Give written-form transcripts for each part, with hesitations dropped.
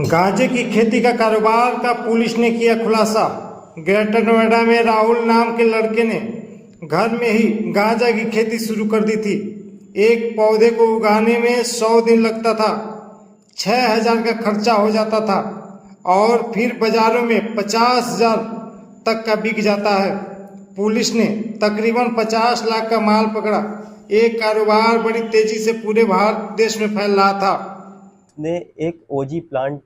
गांजे की खेती का कारोबार का पुलिस ने किया खुलासा। ग्रेटर नोएडा में राहुल नाम के लड़के ने घर में ही गांजा की खेती शुरू कर दी थी। एक पौधे को उगाने में 100 दिन लगता था, 6,000 का खर्चा हो जाता था और फिर बाजारों में 50,000 तक का बिक जाता है। पुलिस ने तकरीबन 50 लाख का माल पकड़ा। एक कारोबार बड़ी तेजी से पूरे भारत देश में फैल रहा था। ने एक ओजी प्लांट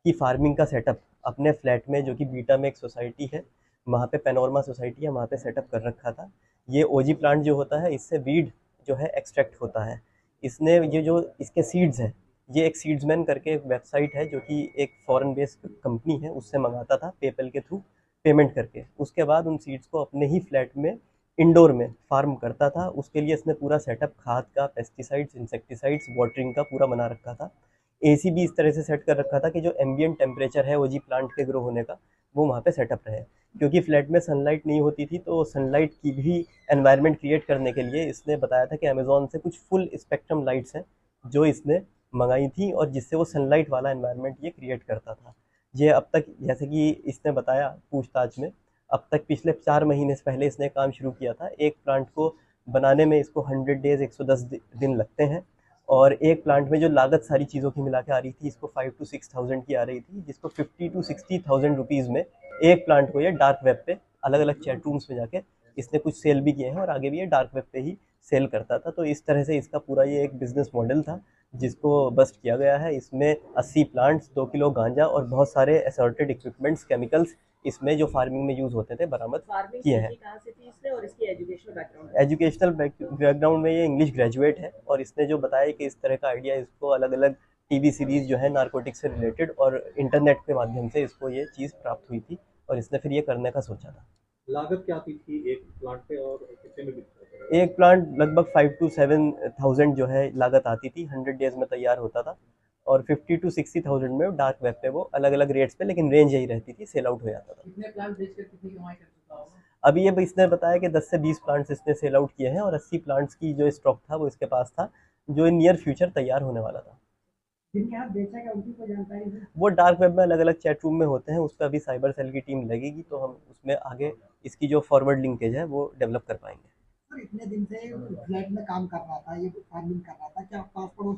की फार्मिंग का सेटअप अपने फ्लैट में, जो कि बीटा में एक सोसाइटी है, वहाँ पे पैनोरमा सोसाइटी है, वहाँ पे सेटअप कर रखा था। ये ओजी प्लांट जो होता है, इससे वीड जो है एक्सट्रैक्ट होता है। इसने ये जो इसके सीड्स हैं, ये एक सीड्समैन करके एक वेबसाइट है जो कि एक फॉरेन बेस्ड कंपनी है, उससे मंगाता था पेपल के थ्रू पेमेंट करके। उसके बाद उन सीड्स को अपने ही फ्लैट में इंडोर में फार्म करता था। उसके लिए इसने पूरा सेटअप खाद का, पेस्टिसाइड्स, इंसेक्टिसाइड्स, वाटरिंग का पूरा बना रखा था। एसी भी इस तरह से सेट कर रखा था कि जो एम्बिएंट टेम्परेचर है ओजी प्लांट के ग्रो होने का, वो वहाँ पे सेटअप रहे। क्योंकि फ्लैट में सनलाइट नहीं होती थी, तो सनलाइट की भी एनवायरनमेंट क्रिएट करने के लिए इसने बताया था कि अमेज़ॉन से कुछ फुल स्पेक्ट्रम लाइट्स हैं जो इसने मंगाई थी, और जिससे वो सनलाइट वाला एनवायरनमेंट ये क्रिएट करता था। ये अब तक, जैसे कि इसने बताया पूछताछ में, अब तक पिछले 4 महीने से पहले इसने काम शुरू किया था। एक प्लांट को बनाने में इसको 100 डेज, 110 दिन लगते हैं। और एक प्लांट में जो लागत सारी चीज़ों की मिला के आ रही थी, इसको 5 to 6,000 की आ रही थी, जिसको 50 to 60,000 रुपीज़ में एक प्लांट को ये डार्क वेब पे अलग अलग चैट रूम्स में जाके इसने कुछ सेल भी किए हैं, और आगे भी ये डार्क वेब पे ही सेल करता था। तो इस तरह से इसका पूरा ये एक बिजनेस मॉडल था जिसको बस्ट किया गया है। इसमें 80 प्लांट्स, 2 किलो गांजा और बहुत सारे असॉर्टेड इक्विपमेंट्स, केमिकल्स इसमें जो फार्मिंग में यूज़ होते थे बरामद किए हैं। एजुकेशनल बैकग्राउंड में ये इंग्लिश ग्रेजुएट है, और इसने जो बताया कि इस तरह का आइडिया इसको अलग अलग टीवी सीरीज़ जो है नारकोटिक्स से रिलेटेड और इंटरनेट के माध्यम से इसको ये चीज़ प्राप्त हुई थी, और इसने फिर ये करने का सोचा था। लागत क्या आती थी एक प्लांट पे और कितने में बिकता था? एक प्लांट लगभग 5 to 7,000 जो है लागत आती थी, 100 डेज में तैयार होता था, और 50 to 60,000 में डार्क वेब पे वो अलग अलग रेट्स पे, लेकिन रेंज यही रहती थी, सेल आउट हो जाता था। कितने प्लांट बेचकर कितनी कमाई कर सकता होगा? अभी ये इसने बताया कि 10 से 20 प्लांट्स इसने सेल आउट किए हैं, और 80 प्लांट्स की जो स्टॉक था वो इसके पास था, जो नियर फ्यूचर तैयार होने वाला था। जिनके हाथ बेचा गया उनकी कोई जानकारी है? वो डार्क वेब में अलग अलग चैट रूम में होते हैं, उस पर अभी साइबर सेल की टीम लगेगी, तो हम उसमें आगे इसकी जो फॉरवर्ड लिंकेज है वो डेवलप कर पाएंगे। सर, इतने दिन से फ्लैट में काम कर रहा था, ये फार्मिंग कर रहा था, क्या आपका आस पड़ोस